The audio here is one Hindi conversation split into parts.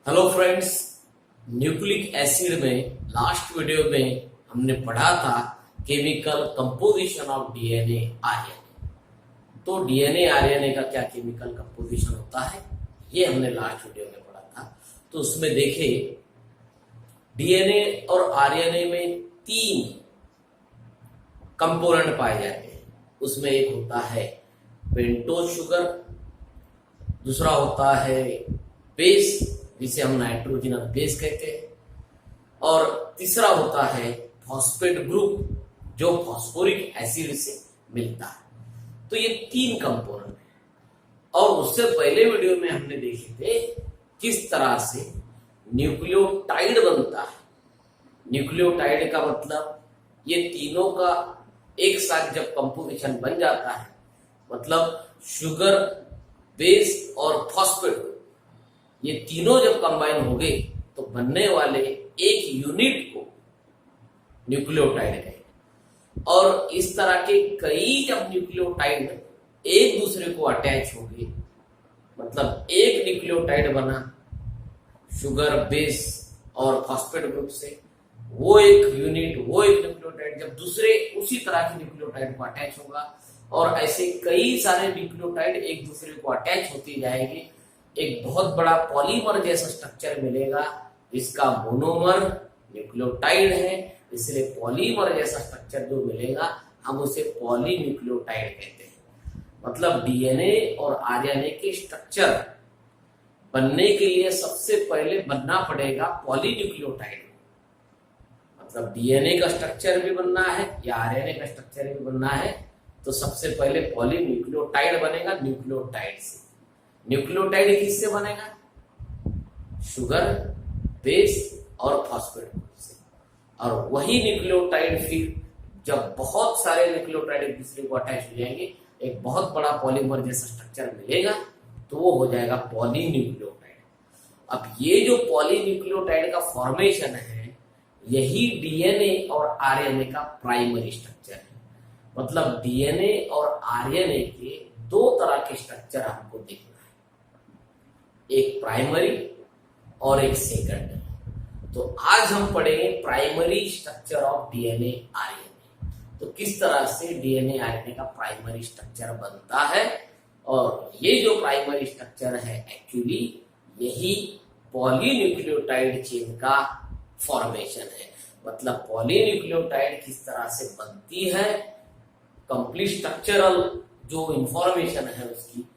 हेलो फ्रेंड्स, न्यूक्लिक एसिड में लास्ट वीडियो में हमने पढ़ा था chemical composition of DNA RNA. तो डीएनए आरएनए का क्या केमिकल कंपोजिशन होता है ये हमने लास्ट वीडियो में पढ़ा था। तो उसमें देखे डीएनए और आरएनए में तीन कंपोनेंट पाए जाते हैं। उसमें एक होता है पेंटोज शुगर, दूसरा होता है बेस जिसे हम नाइट्रोजनस बेस कहते हैं, और तीसरा होता है फॉस्फेट ग्रुप जो फॉस्फोरिक एसिड से मिलता है। तो ये तीन कंपोनेंट है। और उससे पहले वीडियो में हमने देखे थे किस तरह से न्यूक्लियोटाइड बनता है। न्यूक्लियोटाइड का मतलब ये तीनों का एक साथ जब कंपोजिशन बन जाता है, मतलब शुगर, बेस और फॉस्फेट, ये तीनों जब कंबाइन हो गए तो बनने वाले एक यूनिट को न्यूक्लियोटाइड कहेंगे। और इस तरह के कई जब न्यूक्लियोटाइड एक दूसरे को अटैच हो गए, मतलब एक न्यूक्लियोटाइड बना शुगर, बेस और फॉस्फेट ग्रुप से, वो एक यूनिट, वो एक न्यूक्लियोटाइड जब दूसरे उसी तरह के न्यूक्लियोटाइड को अटैच होगा, और ऐसे कई सारे न्यूक्लियोटाइड एक दूसरे को अटैच होते जाएंगे, एक बहुत बड़ा पॉलीमर जैसा स्ट्रक्चर मिलेगा। इसका मोनोमर न्यूक्लियोटाइड है, इसलिए पॉलीमर जैसा स्ट्रक्चर जो मिलेगा हम उसे पॉलीन्यूक्लियोटाइड कहते हैं। मतलब डीएनए और आरएनए के स्ट्रक्चर बनने के लिए सबसे पहले बनना पड़ेगा पॉलीन्यूक्लियोटाइड। मतलब डीएनए का स्ट्रक्चर भी बनना है या आरएनए का स्ट्रक्चर भी बनना है तो सबसे पहले पॉलीन्यूक्लियोटाइड बनेगा न्यूक्लियोटाइड से। न्यूक्लियोटाइड किससे बनेगा? शुगर, बेस और फॉस्फेट से। और वही न्यूक्लियोटाइड फिर जब बहुत सारे न्यूक्लियोटाइड एक दूसरे को अटैच हो जाएंगे, एक बहुत बड़ा पॉलीमर जैसा स्ट्रक्चर मिलेगा, तो वो हो जाएगा पॉलीन्यूक्लियोटाइड। अब ये जो पॉलीन्यूक्लियोटाइड का फॉर्मेशन है, यही डीएनए और आरएनए का प्राइमरी स्ट्रक्चर है। मतलब डीएनए और आरएनए के दो तरह के स्ट्रक्चर हमको देखना, एक प्राइमरी और एक सेकेंडरी। तो आज हम पढ़ेंगे primary structure of DNA RNA. तो किस तरह से डीएनए आरएनए का प्राइमरी स्ट्रक्चर बनता है, और ये जो प्राइमरी स्ट्रक्चर है एक्चुअली यही पॉलीन्यूक्लियोटाइड चेन का फॉर्मेशन है। मतलब पॉलीन्यूक्लियोटाइड किस तरह से बनती है, कंप्लीट स्ट्रक्चरल जो इंफॉर्मेशन है उसकी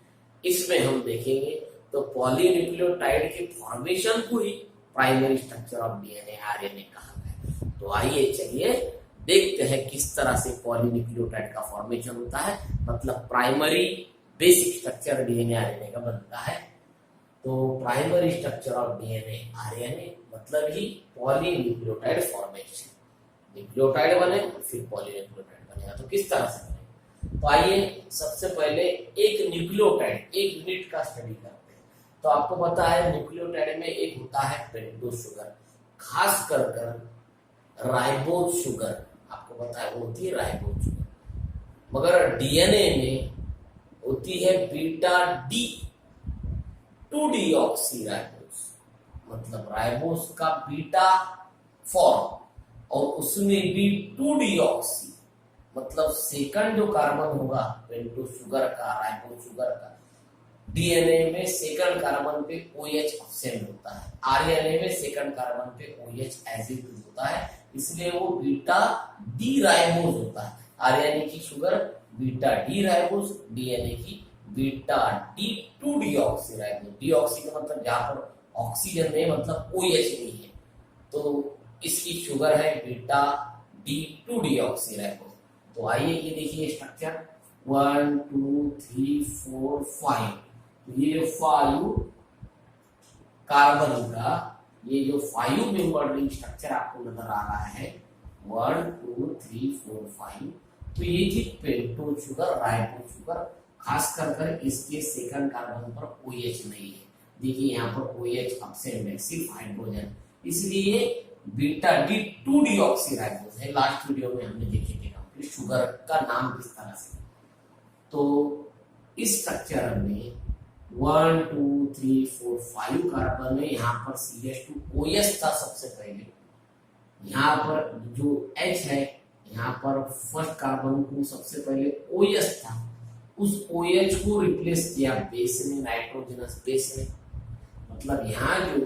इसमें हम देखेंगे। तो पॉलीन्यूक्लियोटाइड के फॉर्मेशन को ही primary structure of DNA RNA कहा है। तो आइए चलिए देखते हैं किस तरह से पॉलीन्यूक्लियोटाइड का फॉर्मेशन होता है, मतलब primary basic structure DNA RNA का बनता है। तो primary structure of DNA RNA मतलब ही पॉलीन्यूक्लियोटाइड फॉर्मेशन। न्यूक्लियोटाइड बने फिर पॉलीन्यूक्लियोटाइड बनेगा। तो किस तरह से बने, तो आइए सबसे पहले एक न्यूक्लियोटाइड, एक यूनिट का स्टडी करते हैं। तो आपको पता है न्यूक्लियोटाइड में एक होता है पेंटोज शुगर, खास कर राइबोज शुगर, आपको पता है वो होती है राइबोज शुगर। मगर डीएनए में होती है बीटा डी 2 डीऑक्सीराइबोज, मतलब राइबोज का बीटा फॉर्म, और उसमें भी 2 डीऑक्सी, मतलब सेकंड जो कार्बन होगा पेंटोज शुगर का, राइबोज शुगर का, डीएनए में सेकंड कार्बन पे OH एब्सेंट होता है, आरएनए में सेकंड कार्बन पे OH एज इट इज होता है, इसलिए वो बीटा डी राइबोज होता है। आरएनए की sugar beta D ribose, DNA की बीटा डी 2 डीऑक्सीराइबोज। डीऑक्सी का मतलब जहां पर ऑक्सीजन नहीं, मतलब OH नहीं है, तो इसकी शुगर है बीटा डी 2 डीऑक्सीराइबोज। तो आइए ये देखिए स्ट्रक्चर 1 2 3 4 5। ये 5 कार्बन का ये जो 5 मेंबर रिंग स्ट्रक्चर आपको नजर आ रहा है 1 2 3 4 5। तो ये थी पेंटोज शुगर, राइबोज शुगर, खास कर इसके सेकंड कार्बन पर OH नहीं है। देखिए यहाँ पर OH एब्सेंट है, सिर्फ हाइड्रोजन, इसलिए बीटा डी 2 डीऑक्सीराइबोज है। लास्ट वीडियो में हमने देखे थे शुगर का नाम किस तरह से। तो इस स्ट्रक्चर में 1 2 3 4 5 कार्बन है। यहाँ पर CH2OH था सबसे पहले, यहाँ पर जो H है, यहाँ पर फर्स्ट कार्बन को सबसे पहले OH था, उस OH को रिप्लेस किया बेस ने, नाइट्रोजनस बेस ने। मतलब यहाँ जो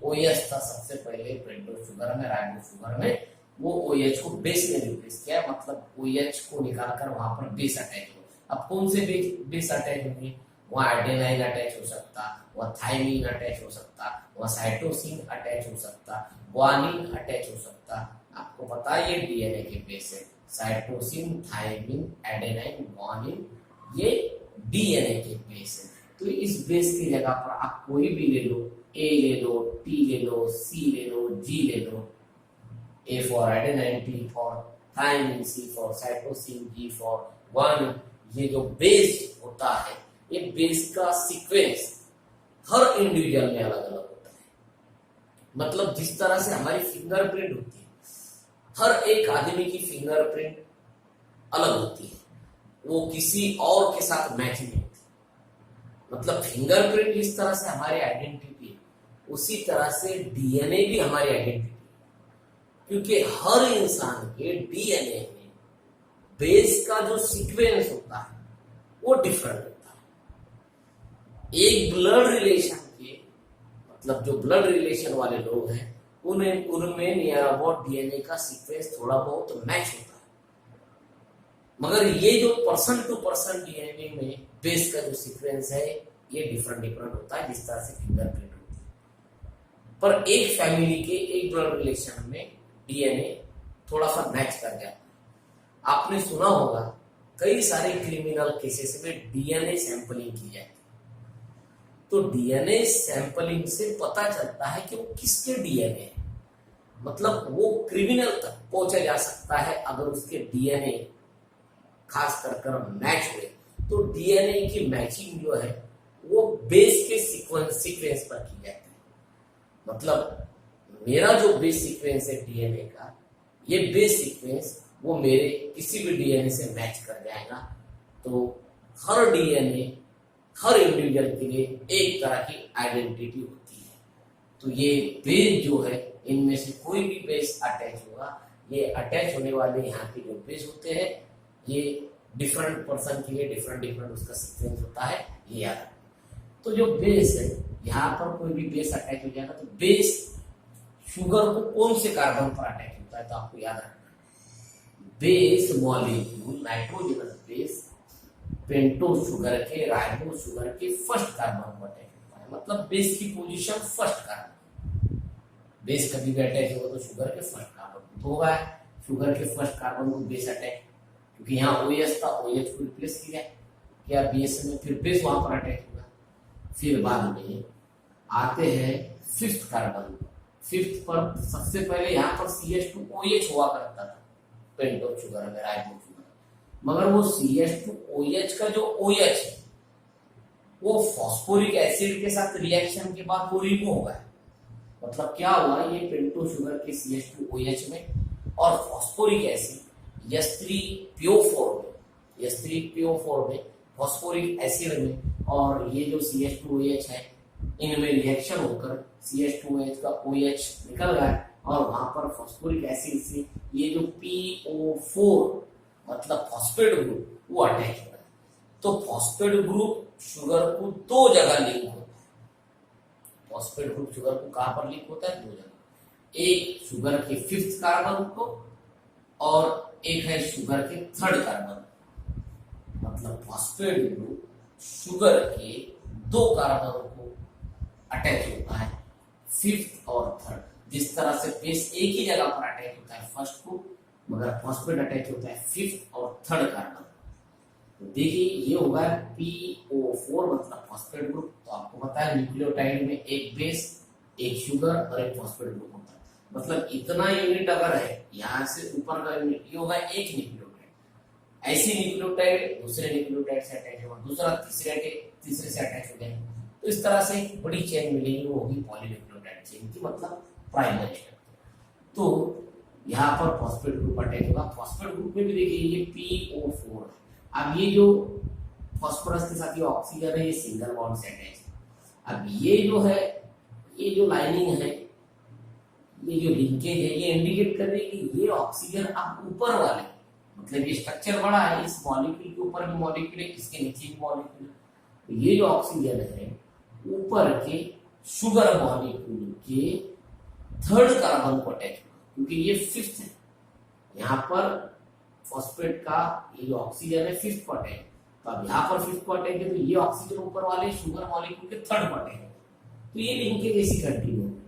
OH था सबसे पहले पेंटोस शुगर में, राइबोस शुगर में, वो OH को बेस ने रिप्लेस किया। मतलब OH को निकालकर वहां पर बेस अटैच हो। अब कौन से बेस अटैच होंगे? वहाँ एडेनाइन अटैच हो सकता, वहाँ थाइमिन अटैच हो सकता, वहाँ साइटोसिन अटैच हो सकता, ग्वानिन अटैच हो सकता। आपको पता है ये डीएनए के बेस है, साइटोसिन, थाइमिन, एडेनाइन, ग्वानिन, ये डीएनए के बेस है। तो इस बेस की जगह पर आप कोई भी ले लो, ए ले लो, टी ले लो, सी ले लो, जी ले लो। A for adenine, T for thymine, C for cytosine, G for guanine. ये जो बेस होता है, ये बेस का सीक्वेंस हर इंडिविजुअल में अलग अलग होता है। मतलब जिस तरह से हमारी फिंगरप्रिंट होती है, हर एक आदमी की फिंगरप्रिंट अलग होती है, वो किसी और के साथ मैच नहीं होती। मतलब फिंगरप्रिंट जिस तरह से हमारी आइडेंटिटी है, उसी तरह से डीएनए भी हमारी आइडेंटिटी है। क्योंकि हर इंसान के डीएनए में बेस का जो सीक्वेंस होता है वो डिफरेंट होता है। एक ब्लड रिलेशन के, मतलब जो ब्लड रिलेशन वाले लोग हैं, उनमें नियर अबाउट डीएनए का सीक्वेंस थोड़ा बहुत मैच होता है। मगर ये जो पर्सन टू पर्सन डीएनए में बेस का जो सीक्वेंस है, ये डिफरेंट होता है, जिस तरह से फिंगरप्रिंट होती है। पर एक फैमिली के एक ब्लड रिलेशन में डीएनए थोड़ा सा मैच कर जाता है। आपने सुना होगा कई सारे क्रिमिनल केसेस में डीएनए सैंपलिंग की जाती है। तो डीएनए सैंपलिंग से पता चलता है कि वो किसके डीएनए है। मतलब वो क्रिमिनल तक पहुंचा जा सकता है अगर उसके डीएनए खास कर मैच हुए। तो डीएनए की मैचिंग जो है वो बेस के सीक्वेंस पर की जाती है। मतलब मेरा जो बेस सीक्वेंस है डीएनए का, ये बेस सीक्वेंस वो मेरे किसी भी डीएनए से मैच कर जाएगा। तो हर डीएनए हर इंडिविजुअल के लिए एक तरह की आइडेंटिटी होती है। तो ये बेस जो है, इनमें से कोई भी बेस अटैच होगा, ये अटैच होने वाले यहाँ के जो बेस होते हैं, ये डिफरेंट पर्सन के लिए डिफरेंट उसका सीक्वेंस होता है, ये याद रखना। तो जो बेस है, यहाँ पर कोई भी बेस अटैच हो जाएगा, तो बेस शुगर को कौन से कार्बन पर अटैच होता है, तो आपको याद रखना base molecule, nitrogenous base pentose sugar के, राइबोस शुगर के फर्स्ट कार्बन पर अटैच होता है। मतलब बेस की पोजीशन फर्स्ट कार्बन। बेस कभी भी अटैच होगा तो शुगर के फर्स्ट कार्बन तो होगा, शुगर के फर्स्ट कार्बन को बेस अटैच, क्योंकि यहाँ OH था, OH को रिप्लेस किया बेस में, फिर बेस वहां पर अटैच होगा। फिर बाद में आते हैं फिफ्थ कार्बन। फिफ्थ पर सबसे पहले यहाँ पर CH2OH हुआ करता था पेंटोस शुगर में, राइबोस शुगर, मगर वो CH2OH का जो OH है वो फॉस्फोरिक एसिड के साथ रिएक्शन के बाद वो रिमूव होगा। मतलब क्या हुआ, ये पेंटोस शुगर के CH2OH में और फॉस्फोरिक एसिड H3PO4 में फॉस्फोरिक एसिड में, और ये जो CH2OH है, इनमें रिएक्शन होकर CH2OH का OH निकल गया और वहां पर फॉस्फोरिक एसिड से ये जो PO4 मतलब फॉस्फेट ग्रुप वो अटैच हो रहा है। तो फॉस्फेट ग्रुप शुगर को दो जगह लिंक होता है। फॉस्फेट ग्रुप शुगर को कहां पर लिंक होता है? दो जगह, एक शुगर के फिफ्थ कार्बन को और एक है शुगर के थर्ड कार्बन। मतलब फॉस्फेट ग्रुप शुगर के दो कार्बन को अटैच होता है, फिफ्थ और थर्ड। जिस तरह से बेस एक ही जगह पर अटैच होता है फर्स्ट को, मगर फॉस्फेट अटैच होता है फिफ्थ और थर्ड कार्बन। तो देखिए ये होगा PO4 मतलब फॉस्फेट ग्रुप। तो आपको पता है न्यूक्लियोटाइड में एक बेस, एक शुगर और एक फॉस्फेट ग्रुप होता है। मतलब इतना यूनिट अगर है, यहाँ से ऊपर का यूनिट ये होगा एक न्यूक्लियोटाइड। ऐसी न्यूक्लियोटाइड दूसरे न्यूक्लियोटाइड से अटैच होगा, दूसरा तीसरे से अटैच हो जाएगा। तो इस तरह से एक बड़ी चेन मिलेगी, वो होगी पॉलीन्यूक्लियोटाइड चेन की, मतलब प्राइमरी स्ट्रक्चर। तो यहाँ पर फॉस्फेट ग्रुप अटैच होगा। फॉस्फेट ग्रुप में भी देखिए ये PO4 है। अब ये जो फास्फोरस के साथ ये ऑक्सीजन है, ये सिंगल बॉन्ड से अटैच है। अब ये जो है, ये जो लाइनिंग है, ये जो लिंकेज है, ये इंडिकेट कर रही है कि ये ऑक्सीजन अब ऊपर वाले, मतलब ये स्ट्रक्चर बड़ा है, इस मॉलिक्यूल के ऊपर भी मॉलिक्यूल है, इसके नीचे भी मॉलिक्यूल है, तो ये जो ऑक्सीजन है ऊपर के शुगर मॉलिक्यूल के थर्ड कार्बन को अटैच हुआ, क्योंकि ये फिफ्थ है, यहाँ पर फॉस्फेट का ये जो ऑक्सीजन है फिफ्थ को अटैच, तो अब यहाँ पर फिफ्थ को अटैच है, तो ये ऑक्सीजन ऊपर वाले शुगर मॉलिक्यूल के थर्ड को अटैच है, तो ये लिंकेज ऐसी कंटिन्यू है।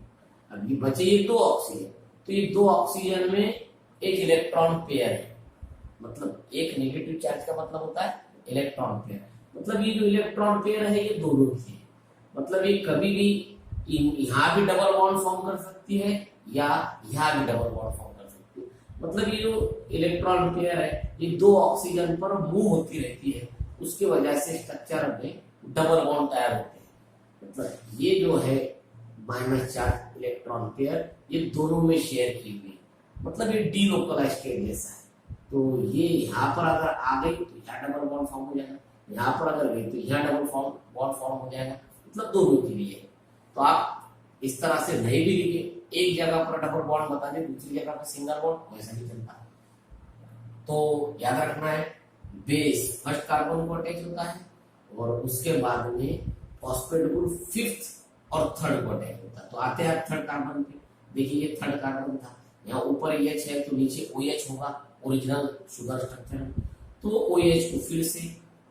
अब ये बचे ये दो ऑक्सीजन, तो ये दो ऑक्सीजन में एक इलेक्ट्रॉन पेयर है, मतलब एक नेगेटिव चार्ज का मतलब होता है इलेक्ट्रॉन पेयर, मतलब ये जो इलेक्ट्रॉन पेयर है ये दोनों की है, मतलब ये कभी भी यहाँ भी डबल बॉन्ड फॉर्म कर सकती है या यहाँ भी डबल बॉन्ड फॉर्म कर सकती है, मतलब ये जो इलेक्ट्रॉन पेयर है ये दो ऑक्सीजन पर मूव होती रहती है, उसकी वजह से स्ट्रक्चर में डबल बॉन्ड तैयार होते हैं, मतलब ये जो है माइनस चार्ज इलेक्ट्रॉन पेयर ये दोनों में शेयर की हुई है, मतलब ये डी लोकलाइज्ड जैसा है, तो ये यहाँ पर अगर आ गई तो यहाँ डबल बॉन्ड फॉर्म हो जाएगा, यहाँ पर अगर गई तो यहाँ डबल बॉन्ड फॉर्म हो जाएगा, मतलब दोनों के लिए। तो आप इस तरह से नहीं भी लिखे, एक जगह पर डबल बॉन्ड बता दे, दूसरी जगह पर सिंगल बॉन्ड, वैसा नहीं चलता। तो याद रखना है बेस फर्स्ट कार्बन को अटैच होता है और उसके बाद में फॉस्फेट ग्रुप फिफ्थ और थर्ड को अटैच होता है। तो आते हैं थर्ड कार्बन पे, देखिए ये थर्ड कार्बन था, यहाँ ऊपर OH है तो नीचे OH होगा, ओरिजिनल शुगर स्ट्रक्चर है, तो OH को फिर से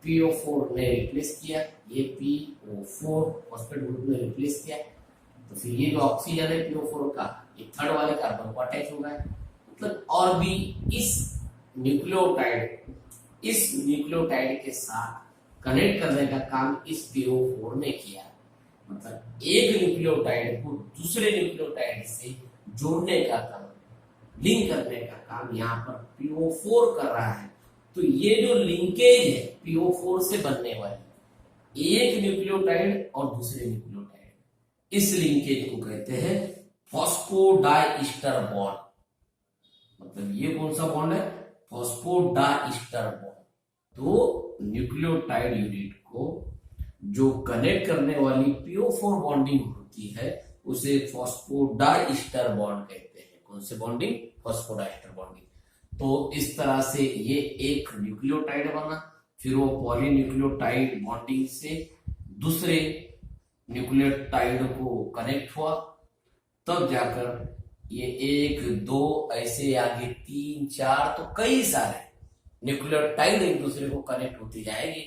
PO4 ने रिप्लेस किया, ये PO4 फॉस्फेट ग्रुप ने रिप्लेस किया, तो फिर ये जो ऑक्सीजन है PO4 का ये थर्ड वाले कार्बन को अटैच हो गया, मतलब और भी इस न्यूक्लियोटाइड के साथ कनेक्ट करने का काम इस PO4 ने किया, मतलब एक न्यूक्लियोटाइड को दूसरे न्यूक्लियोटाइड से जोड़ने का काम, लिंक करने का काम यहाँ पर PO4 कर रहा है। तो ये जो लिंकेज है PO4 से बनने वाली एक न्यूक्लियोटाइड और दूसरे न्यूक्लियोटाइड, इस लिंकेज को कहते हैं फॉस्फोडाइस्टर बॉन्ड, मतलब ये कौन सा बॉन्ड है, फॉस्फोडाइस्टर बॉन्ड। तो न्यूक्लियोटाइड यूनिट को जो कनेक्ट करने वाली PO4 बॉन्डिंग होती है उसे फॉस्फोडाइस्टर बॉन्ड कहते हैं। कौन से बॉन्डिंग, फॉस्फोडाइस्टर बॉन्डिंग। तो इस तरह से ये एक न्यूक्लियोटाइड बना, फिर वो पॉलीन्यूक्लियोटाइड बॉन्डिंग से दूसरे न्यूक्लियोटाइड को कनेक्ट हुआ, तब जाकर ये एक दो ऐसे आगे तीन चार तो कई सारे न्यूक्लियोटाइड एक दूसरे को कनेक्ट होती जाएगी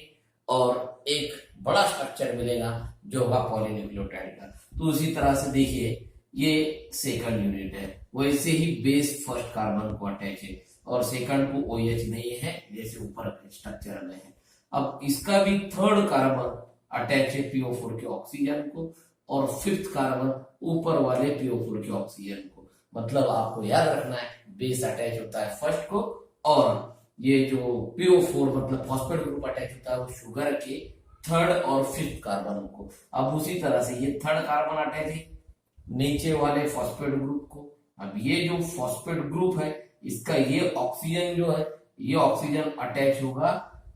और एक बड़ा स्ट्रक्चर मिलेगा जो होगा पॉलीन्यूक्लियोटाइड का। तो उसी तरह से देखिए ये सेकंड यूनिट है, वैसे ही बेस फर्स्ट कार्बन को अटैच है और सेकंड को OH नहीं है जैसे ऊपर स्ट्रक्चर में है। अब इसका भी थर्ड कार्बन अटैच है PO4 के ऑक्सीजन को और फिफ्थ कार्बन ऊपर वाले PO4 के ऑक्सीजन को, मतलब आपको याद रखना है बेस अटैच होता है फर्स्ट को और ये जो PO4 मतलब फॉस्फेट ग्रुप अटैच होता है वो शुगर के थर्ड और फिफ्थ कार्बन को। अब उसी तरह से ये थर्ड कार्बन अटैच है नीचे वाले फॉस्फेट ग्रुप को। अब ये जो फॉस्फेट ग्रुप है इसका ये ऑक्सीजन जो है ये ऑक्सीजन अटैच होगा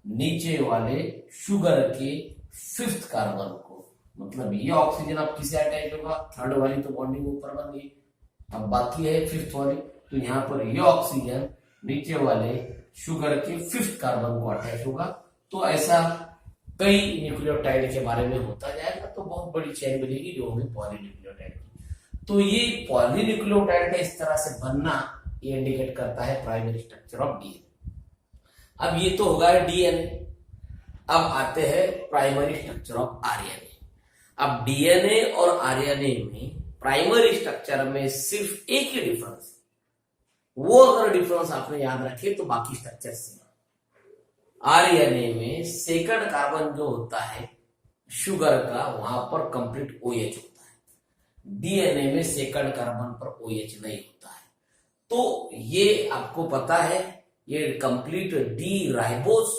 नीचे वाले शुगर के फिफ्थ कार्बन को, मतलब ये ऑक्सीजन अब किसे अटैच होगा, थर्ड वाली तो बॉन्डिंग ऊपर बन गई, अब बाकी है फिफ्थ वाली, तो यहाँ पर ये ऑक्सीजन नीचे वाले शुगर के फिफ्थ कार्बन को अटैच होगा। तो ऐसा कई न्यूक्लियोटाइड के बारे में होता जाएगा तो बहुत बड़ी चेन मिलेगी जो होगी पॉलीन्यूक्लियोटाइड की। तो ये पॉलीन्यूक्लियोटाइड का इस तरह से बनना ये इंडिकेट करता है प्राइमरी स्ट्रक्चर ऑफ DNA। अब ये तो होगा DNA, अब आते हैं प्राइमरी स्ट्रक्चर ऑफ RNA। अब DNA और RNA में प्राइमरी स्ट्रक्चर में सिर्फ एक ही डिफरेंस है, वो अगर डिफरेंस आपने याद रखे तो बाकी स्ट्रक्चर से। RNA में सेकंड कार्बन जो होता है शुगर का वहां पर कंप्लीट OH होता है, DNA में सेकंड कार्बन पर OH नहीं होता है। तो ये आपको पता है ये कंप्लीट डी राइबोस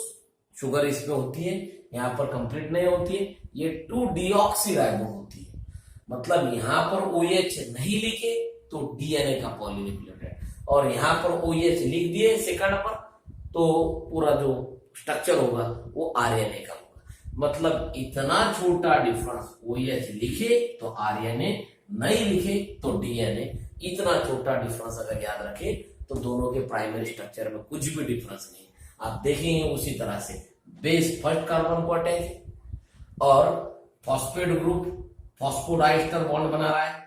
शुगर इसमें होती है, यहाँ पर कंप्लीट नहीं होती है, ये 2-डीऑक्सी राइबो होती है, मतलब यहाँ पर OH नहीं लिखे तो DNA का पॉलीन्यूक्लियोटाइड और यहाँ पर OH लिख दिए सेकंड पर तो पूरा जो स्ट्रक्चर होगा वो RNA का होगा। मतलब इतना छोटा डिफरेंस OH लिखे तो आरएनए, नहीं लिखे तो डीएनए। इतना छोटा डिफरेंस अगर याद रखे तो दोनों के प्राइमरी स्ट्रक्चर में कुछ भी डिफरेंस नहीं। आप देखेंगे उसी तरह से बेस फर्स्ट कार्बन को अटैच है और फॉस्फेट ग्रुप फॉस्फोडाइस्टर बॉन्ड बना रहा है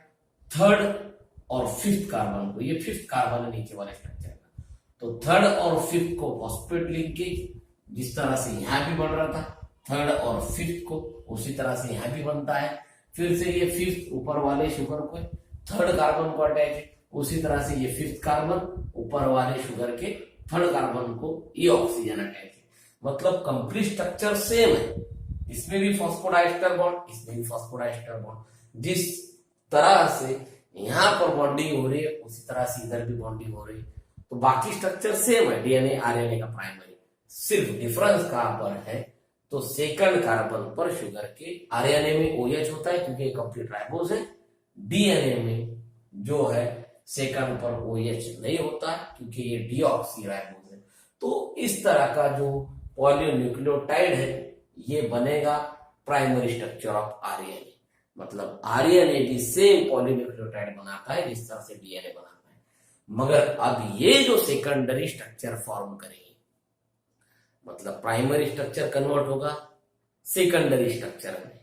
थर्ड और फिफ्थ कार्बन को। ये फिफ्थ कार्बन है नीचे वाले स्ट्रक्चर का, तो थर्ड और फिफ्थ को फॉस्फेट लिंकेज जिस तरह से यहां भी बन रहा था थर्ड और फिफ्थ को, उसी तरह से यहां भी बनता है। फिर से ये फिफ्थ ऊपर वाले शुगर को थर्ड कार्बन को अटैच है, उसी तरह से ये फिफ्थ कार्बन ऊपर वाले शुगर के थर्ड कार्बन को ये ऑक्सीजन अटैच है। मतलब कंप्लीट स्ट्रक्चर सेम है, इसमें भी फॉस्फोडाइस्टर बॉन्ड, इसमें भी फॉस्फोडाइस्टर बॉन्ड। जिस तरह से यहां पर बॉन्डिंग हो रही है उसी तरह से इधर भी बॉन्डिंग हो रही है, तो बाकी स्ट्रक्चर सेम है डीएनए आरएनए का प्राइमरी। सिर्फ डिफरेंस कहां पर है तो सेकंड कार्बन पर शुगर के आरएनए में OH होता है क्योंकि कंप्लीट राइबोज है, डीएनए में जो है सेकंड पर OH नहीं होता है क्योंकि ये डीऑक्सी राइबोज है। तो इस तरह का जो पॉलीन्यूक्लियोटाइड है ये बनेगा प्राइमरी स्ट्रक्चर ऑफ आरएनए। मतलब आरएनए भी सेम पॉलीन्यूक्लियोटाइड बनाता है जिस तरह से डीएनए बनाता है, मगर अब ये जो सेकेंडरी स्ट्रक्चर फॉर्म करेंगे मतलब प्राइमरी स्ट्रक्चर कन्वर्ट होगा सेकेंडरी स्ट्रक्चर में,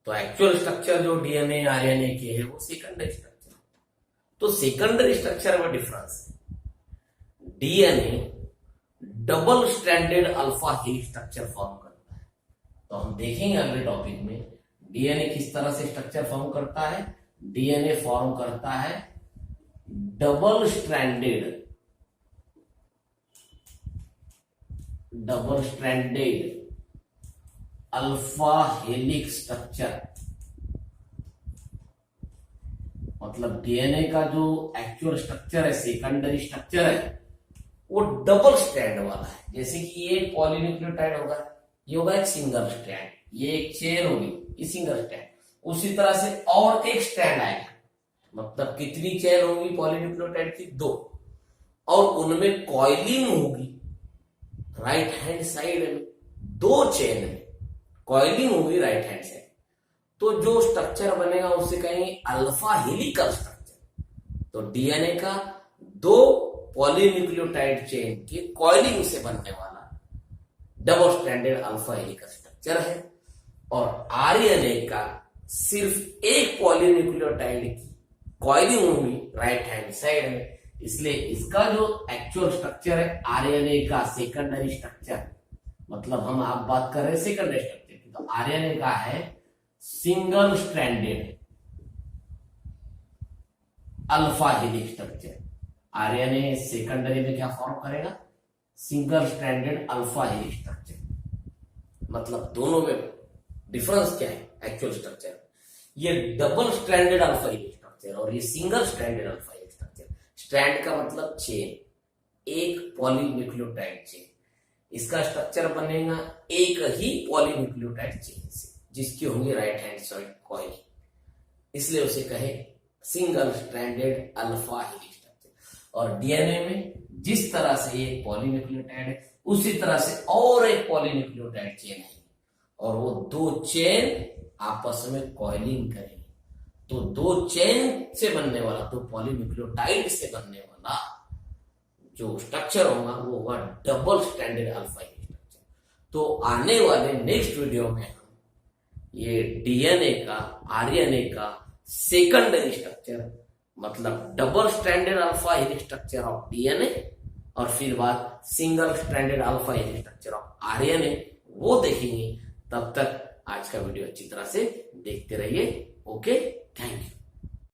तो एक्चुअल स्ट्रक्चर जो डीएनए आरएनए के है वो सेकेंडरी स्ट्रक्चर। तो सेकेंडरी स्ट्रक्चर में डिफरेंस है, DNA double stranded alpha helix structure form करता है। तो हम देखेंगे अगले टॉपिक में डीएनए किस तरह से स्ट्रक्चर फॉर्म करता है। डीएनए फॉर्म करता है double stranded alpha helix structure. मतलब डीएनए का जो एक्चुअल स्ट्रक्चर है सेकेंडरी स्ट्रक्चर है वो डबल स्ट्रैंड वाला है। जैसे कि ये पॉलीन्यूक्लियोटाइड होगा, ये होगा एक सिंगल स्ट्रैंड, ये एक चेन होगी, ये सिंगल स्ट्रैंड। उसी तरह से और एक स्ट्रैंड आएगा, मतलब कितनी चेन होगी पॉलीन्यूक्लियोटाइड की? 2, और उनमें कॉइलिंग होगी राइट हैंड साइड में, 2 चेन में कॉइलिंग होगी राइट हैंड साइड। तो जो स्ट्रक्चर बनेगा उसे कहेंगे अल्फा हेलिकल स्ट्रक्चर। तो डीएनए का 2 पॉलीन्यूक्लियोटाइड चेन के कॉइलिंग से बनने वाला double stranded alpha helical structure है, और आरएनए का सिर्फ एक पॉलीन्यूक्लियोटाइड की कॉइलिंग होगी राइट हैंड साइड में। इसलिए इसका जो एक्चुअल स्ट्रक्चर है आरएनए का सेकेंडरी स्ट्रक्चर, मतलब हम आप बात कर रहे हैं सेकेंडरी स्ट्रक्चर की, तो आरएनए का है single stranded alpha helix structure. RNA secondary में क्या फॉर्म करेगा? Single stranded alpha helix structure. मतलब दोनों में डिफरेंस क्या है एक्चुअल स्ट्रक्चर? ये double stranded alpha helix structure और ये single stranded alpha helix structure. Strand का मतलब चेन, एक पॉलीन्यूक्लियोटाइड चेन। इसका स्ट्रक्चर बनेगा एक ही पॉलीन्यूक्लियोटाइड चेन से जिसकी होंगी राइट हैंड साइड कॉइल, इसलिए उसे कहे single stranded alpha helix structure. और डीएनए में जिस तरह से एक पॉलीन्यूक्लियोटाइड है उसी तरह से और एक पॉलीन्यूक्लियोटाइड चेन है, और वो 2 चेन आपस में कॉइलिंग करेंगे। तो 2 चेन से बनने वाला, 2 पॉलीन्यूक्लियोटाइड से बनने वाला जो स्ट्रक्चर होगा वो होगा double stranded alpha helix structure. तो आने वाले नेक्स्ट वीडियो में हम ये डीएनए का आरएनए का सेकेंडरी स्ट्रक्चर, मतलब double stranded alpha helix structure of DNA, और फिर बाद single stranded alpha helix structure of RNA, वो देखेंगे। तब तक आज का वीडियो अच्छी तरह से देखते रहिए। Okay, thank you.